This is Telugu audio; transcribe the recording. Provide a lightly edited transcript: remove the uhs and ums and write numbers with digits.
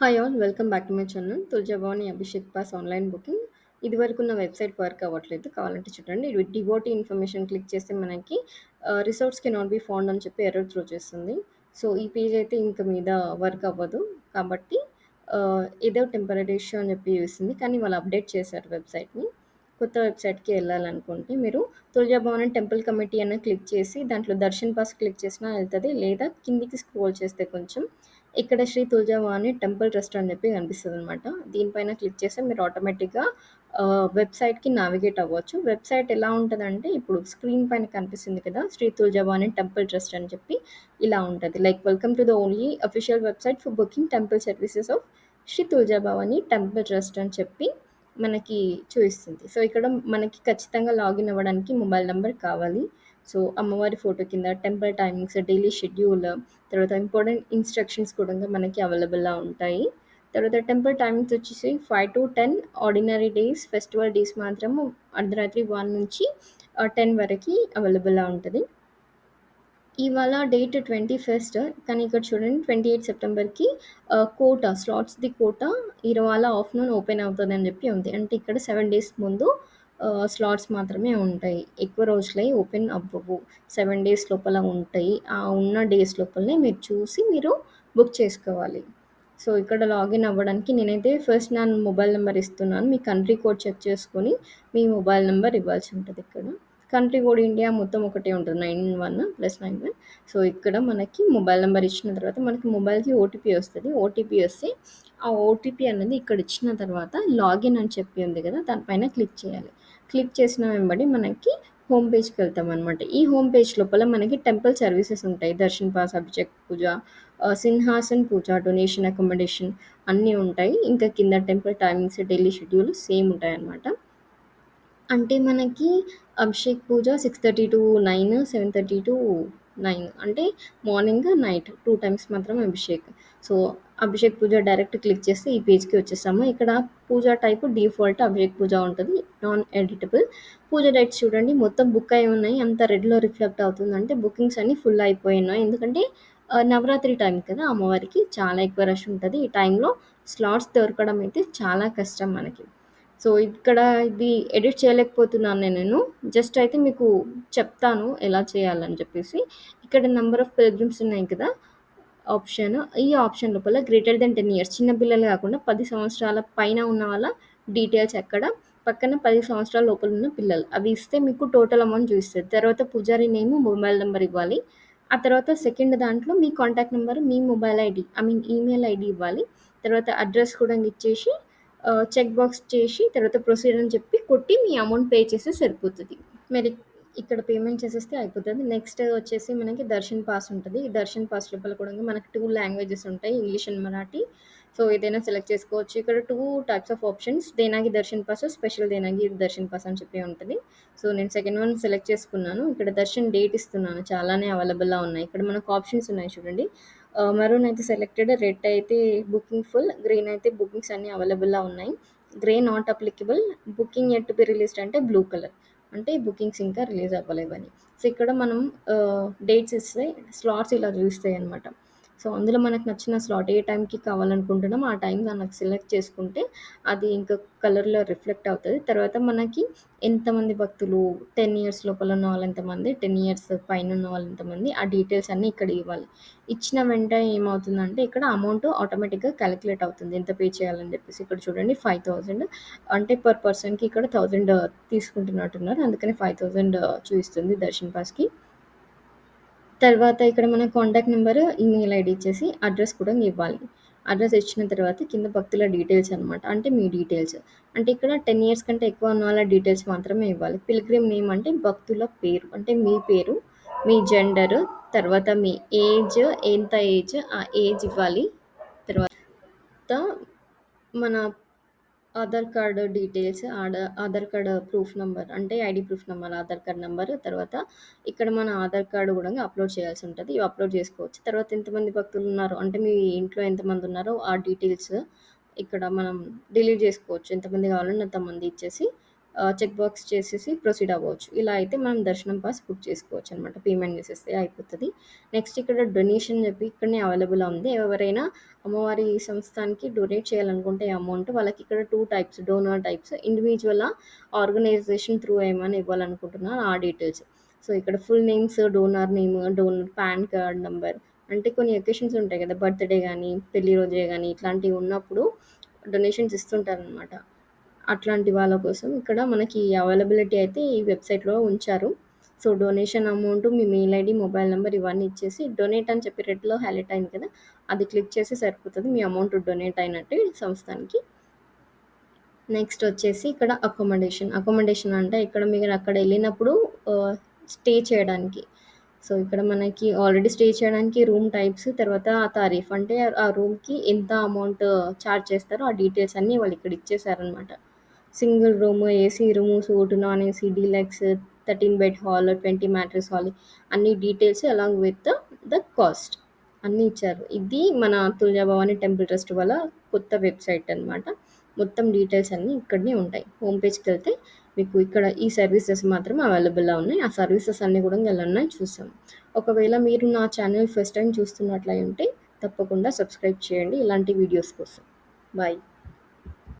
Hi all welcome back to my channel Tuljabhavani Abhishek pass online booking. ఇదివరకు ఉన్న వెబ్సైట్ వర్క్ అవ్వట్లేదు. కావాలంటే చూడండి. ఇది డివోటీ ఇన్ఫర్మేషన్ క్లిక్ చేస్తే మనకి రిసార్ట్స్ కెనాట్ బి ఫౌండ్ అని చెప్పి ఎర్రర్ త్రో చేస్తుంది. సో ఈ పేజ్ అయితే ఇంక మీద వర్క్ అవ్వదు. కాబట్టి ఏదో టెంపరరీ ఇష్యూ అని చెప్పి చూస్తుంది. కానీ వాళ్ళు అప్డేట్ చేశారు వెబ్సైట్‌ని. కొత్త వెబ్సైట్‌కి వెళ్ళాలనుకుంటే మీరు తులజాభవాని టెంపుల్ కమిటీ అని క్లిక్ చేసి దాంట్లో దర్శన్ పాస్ క్లిక్ చేసినా వెళ్తది. లేదా కిందికి స్క్రోల్ చేస్తే కొంచెం ఇక్కడ శ్రీ తులజాభవాని టెంపుల్ ట్రస్ట్ అని చెప్పి కనిపిస్తదనమాట. దీనిపైన క్లిక్ చేస్తే మీరు ఆటోమేటిక్‌గా వెబ్‌సైట్‌కి నావిగేట్ అవ్వచ్చు. వెబ్‌సైట్ ఎలా ఉంటదంటే ఇప్పుడు స్క్రీన్ పైన కనిపిస్తుంది కదా! శ్రీ తులజాభవాని టెంపుల్ ట్రస్ట్ అని చెప్పి ఇలా ఉంటది. Like welcome to the only official website for booking temple services of Shri Tuljabhavani temple trust అని చెప్పి మనకి చూయిస్తుంది. సో, ఇక్కడ మనకి ఖచ్చితంగా లాగిన్ అవ్వడానికి మొబైల్ నంబర్ కావాలి. సో, అమ్మవారి ఫోటో కింద టెంపుల్ టైమింగ్స్, డైలీ షెడ్యూల్, తర్వాత ఇంపార్టెంట్ ఇన్‌స్ట్రక్షన్స్ కూడా మనకి అవైలబుల్‌గా ఉంటాయి. తర్వాత టెంపుల్ టైమింగ్స్ వచ్చేసి 5-10 ఆర్డినరీ డేస్, ఫెస్టివల్ డేస్ మాత్రము అర్ధరాత్రి 1 నుంచి 10 వరకి అవైలబుల్‌గా ఉంటది. ఇవాళ డేట్ 21 కానీ ఇక్కడ చూడండి 28 సెప్టెంబర్‌కి కోటా స్లాట్స్‌ది కోటా ఇవాళ ఆఫ్టర్‌నూన్ ఓపెన్ అవుతదని చెప్పి ఉంది. అంటే ఇక్కడ 7 డేస్ ముందు స్లాట్స్ మాత్రమే ఉంటాయి. ఎక్కువ రోజులయి ఓపెన్ అవ్వవు. 7 డేస్ లోపల ఉంటాయి. ఆ ఉన్న డేస్ లోపలనే మీరు చూసి మీరు బుక్ చేసుకోవాలి. సో, ఇక్కడ లాగిన్ అవ్వడానికి నేనైతే ఫస్ట్ నా మొబైల్ నంబర్ ఇస్తున్నాను. మీ కంట్రీ కోడ్ చెక్ చేసుకొని మీ మొబైల్ నంబర్ ఇవ్వాల్సి ఉంటదిక్కడ. కంట్రీ కోడ్ ఇండియా మొత్తం ఒకటే ఉంటది. 91+91. సో, ఇక్కడ మనకి మొబైల్ నంబర్ ఇచ్చిన తర్వాత మనకి మొబైల్‌కి ఓటీపీ వస్తది. ఓటీపీ వస్తే ఆ ఓటీపీ అన్నది ఇక్కడ ఇచ్చిన తర్వాత లాగిన్ అని చెప్పి ఉంది కదా! దానిపైన క్లిక్ చేయాలి. క్లిక్ చేసిన వెంబడి మనకి హోమ్ పేజ్‌కెళ్తామనమాట. ఈ హోమ్ పేజ్ లోపల మనకి టెంపుల్ సర్వీసెస్ ఉంటాయి. దర్శన్ పాస్, అభిషేక్ పూజ, సింహాసన్ పూజ, డొనేషన్ అకామిడేషన్ అన్నీ ఉంటాయి. ఇంకా కింద temple timings, daily schedule same ఉంటాయన్నమాట. అంటే మనకి అభిషేక్ పూజ 6:30-9, 7:30-9 అంటే మార్నింగ్, నైట్ 2 టైమ్స్ మాత్రమే అభిషేక్. సో, అభిషేక్ పూజ డైరెక్ట్ క్లిక్ చేస్తే ఈ పేజ్‌కి వచ్చేసాము. ఇక్కడ పూజ టైప్ డిఫాల్ట్ అభిషేక్ పూజ ఉంటది. Non editable. పూజ డేట్స్ చూడండి మొత్తం బుక్ అయ్యి ఉన్నాయి. అంత రెడ్‌లో రిఫ్లెక్ట్ అవుతుందంటే బుకింగ్స్ అన్నీ ఫుల్ అయిపోయున్నాయి. ఎందుకంటే నవరాత్రి టైం కదా! అమ్మవారికి చాలా ఎక్కువ రష్ ఉంటది. ఈ టైంలో స్లాట్స్ దొరకడం అయితే చాలా కష్టం మనకి. సో, ఇక్కడ ఇది ఎడిట్ చేయలేకపోతున్నాను నేను. జస్ట్ అయితే మీకు చెప్తాను ఎలా చేయాలని చెప్పేసి. ఇక్కడ నంబర్ ఆఫ్ పిల్గ్రిమ్స్ ఉన్నాయి కదా! ఆప్షన్. ఈ ఆప్షన్ లోపల గ్రేటర్ థాన్ 10 ఇయర్స్ చిన్న పిల్లలు కాకుండా 10 సంవత్సరాల పైన ఉన్న వాళ్ళ డీటెయిల్స్ ఎక్కడ, పక్కన 10 సంవత్సరాల లోపల ఉన్న పిల్లలు. అవి ఇస్తే మీకు టోటల్ అమౌంట్ చూయిస్తది. తర్వాత పూజారి నేము, మొబైల్ నంబర్ ఇవ్వాలి. ఆ తర్వాత సెకండ్ దాంట్లో మీ కాంటాక్ట్ నంబర్, మీ మొబైల్ ఐడీ ఈమెయిల్ ఐడీ ఇవ్వాలి. తర్వాత అడ్రెస్ కూడా ఇచ్చేసి చెక్ బాక్స్ చేసి తర్వాత ప్రొసీడ్ అని చెప్పి కొట్టి మీ అమౌంట్ పే చేస్తే సరిపోతది. మరి ఇక్కడ పేమెంట్ చేసేస్తే అయిపోతది. నెక్స్ట్ వచ్చేసి మనకి దర్శన్ పాస్ ఉంటది. ఈ దర్శన్ పాస్ లోపల కూడా మనకి 2 లాంగ్వేజెస్ ఉంటాయి. English and Marathi. సో, ఏదైనా సెలెక్ట్ చేసుకోవచ్చు. ఇక్కడ 2 టైప్స్ ఆఫ్ ఆప్షన్స్ దేనాగి దర్శన్ పాస్, స్పెషల్ దేనాగి దర్శన్ పాస్ అని చెప్పి ఉంటది. సో, నేను సెకండ్ వన్ సెలెక్ట్ చేసుకున్నాను. ఇక్కడ దర్శన్ డేట్ ఇస్తున్నాను. చాలానే అవైలబుల్‌గా ఉన్నాయి. ఇక్కడ మనకు ఆప్షన్స్ ఉన్నాయి చూడండి. మెరూన్ అయితే సెలెక్టెడ్, రెడ్ అయితే బుకింగ్ ఫుల్, గ్రీన్ అయితే బుకింగ్స్ అన్నీ అవైలబుల్‌గా ఉన్నాయి. Grey not applicable, booking yet to be released అంటే బ్లూ కలర్. అంటే బుకింగ్స్ ఇంకా రిలీజ్ అవ్వలేవని. సో, ఇక్కడ మనం డేట్స్ ఇస్తే స్లాట్స్ ఇలా చూపిస్తాయన్నమాట. సో, అందులో మనకు నచ్చిన స్లాట్ ఏ టైంకి కావాలనుకుంటున్నామో ఆ టైం మనకు సెలెక్ట్ చేసుకుంటే అది ఇంకా కలర్‌లో రిఫ్లెక్ట్ అవుతది. తర్వాత మనకి ఎంతమంది భక్తులు 10 ఇయర్స్ లోపల ఉన్న వాళ్ళు ఎంతమంది, 10 ఇయర్స్ పైన ఉన్న వాళ్ళు ఎంతమంది, ఆ డీటెయిల్స్ అన్నీ ఇక్కడ ఇవ్వాలి. ఇచ్చిన వెంటనే ఏమవుతుందంటే ఇక్కడ అమౌంట్ ఆటోమేటిక్‌గా కాలిక్యులేట్ అవుతుంది. ఎంత పే చేయాలని చెప్పేసి. ఇక్కడ చూడండి 5,000 అంటే పర్ పర్సన్‌కి ఇక్కడ 1000 తీసుకుంటున్నట్టున్నారు. అందుకని 5,000 చూయిస్తుంది దర్శన్ పాస్‌కి. తర్వాత ఇక్కడ మన కాంటాక్ట్ నంబర్, ఈమెయిల్ ఐడీ ఇచ్చేసి అడ్రెస్ కూడా ఇవ్వాలి. అడ్రెస్ ఇచ్చిన తర్వాత కింద భక్తుల డీటెయిల్స్ అనమాట. అంటే మీ డీటెయిల్స్. అంటే ఇక్కడ 10 ఇయర్స్ కంటే ఎక్కువ ఉన్న వాళ్ళ డీటెయిల్స్ మాత్రమే ఇవ్వాలి. పిల్గ్రిమ్ నేమ్ అంటే భక్తుల పేరు. అంటే మీ పేరు, మీ జెండర్, తర్వాత మీ ఏజ్, ఎంత ఏజ్ ఆ ఏజ్ ఇవ్వాలి. తర్వాత మన Aadhaar card details, Aadhaar card proof number అంటే ID proof number, Aadhaar card number, తర్వాత ఇక్కడ మన ఆధార్ కార్డ్ కూడా అప్లోడ్ చేయాల్సి ఉంటది. ఇవి అప్లోడ్ చేసుకోవచ్చు. తర్వాత ఎంతమంది భక్తులున్నారో అంటే మీ ఇంట్లో ఎంతమంది ఉన్నారో ఆ డీటెయిల్స్ ఇక్కడ మనం డిలీట్ చేసుకోవచ్చు. ఎంతమంది కావాలంటే అంతమంది ఇచ్చేసి చెక్ బాక్స్ చేసేసి ప్రొసీడ్ అవ్వచ్చు. ఇలా అయితే మనం దర్శనం పాస్ బుక్ చేసుకోవచ్చనమాట. పేమెంట్ చేసేస్తే అయిపోతది. నెక్స్ట్ ఇక్కడ డొనేషన్ చెప్పి ఇక్కడనే అవైలబుల్ ఉంది. ఎవరైనా అమ్మవారి సంస్థానికి డొనేట్ చేయాలనుకుంటే అమౌంట్ వాళ్ళకి ఇక్కడ 2 టైప్స్ డోనర్ టైప్స్. ఇండివిడ్యువలా, ఆర్గనైజేషన్ త్రూ ఏమైనా ఇవ్వాలనుకుంటున్నారా ఆ డీటెయిల్స్. సో, ఇక్కడ full names, donor name, donor PAN card number అంటే కొన్ని అకేషన్స్ ఉంటాయి కదా! బర్త్‌డే గానీ, పెళ్లి రోజే గానీ ఇట్లాంటివి ఉన్నప్పుడు డొనేషన్స్ ఇస్తుంటారనమాట. అట్లాంటి వాళ్ళ కోసం ఇక్కడ మనకి అవైలబిలిటీ అయితే ఈ వెబ్‌సైట్‌లో ఉంచారు. సో, డొనేషన్ అమౌంట్, మీ మెయిల్ ఐడీ, మొబైల్ నంబర్ ఇవన్నీ ఇచ్చేసి డొనేట్ అని చెప్పి రెడ్‌లో హైలైట్ అయింది కదా! అది క్లిక్ చేస్తే సరిపోతది. మీ అమౌంట్ డొనేట్ అయినట్టే సంస్థానికి. నెక్స్ట్ వచ్చేసి ఇక్కడ అకామోడేషన్. అకామోడేషన్ అంటే ఇక్కడ మీరు అక్కడెళ్ళినప్పుడు స్టే చేయడానికి. సో, ఇక్కడ మనకి ఆల్రెడీ స్టే చేయడానికి రూమ్ టైప్స్, తర్వాత ఆ తారీఫ్ అంటే ఆ రూమ్‌కి ఎంత అమౌంట్ చార్జ్ చేస్తారో ఆ డీటెయిల్స్ అన్నీ వాళ్ళు ఇక్కడ ఇచ్చేసారనమాట. Single room, AC room, suite, non AC, deluxe, 13 bed hall, 20 mattress hall అన్ని details along with the cost అన్నీ ఇచ్చారు. ఇది మన తుల్జాభవాని టెంపుల్ ట్రస్ట్ వాళ్ళ కొత్త వెబ్‌సైట్ అనమాట. మొత్తం డీటెయిల్స్ అన్నీ ఇక్కడనే ఉంటాయి. హోమ్ పేజ్‌కెళ్తే మీకు ఇక్కడ ఈ సర్వీసెస్ మాత్రం అవైలబుల్‌లో ఉన్నాయి. ఆ సర్వీసెస్ అన్నీ కూడా ఎలా ఉన్నాయో చూసాం. ఒకవేళ మీరు నా ఛానల్ ఫస్ట్ టైమ్ చూస్తున్నట్లయుంటే తప్పకుండా సబ్స్క్రైబ్ చేయండి ఇలాంటి వీడియోస్ కోసం. బాయ్.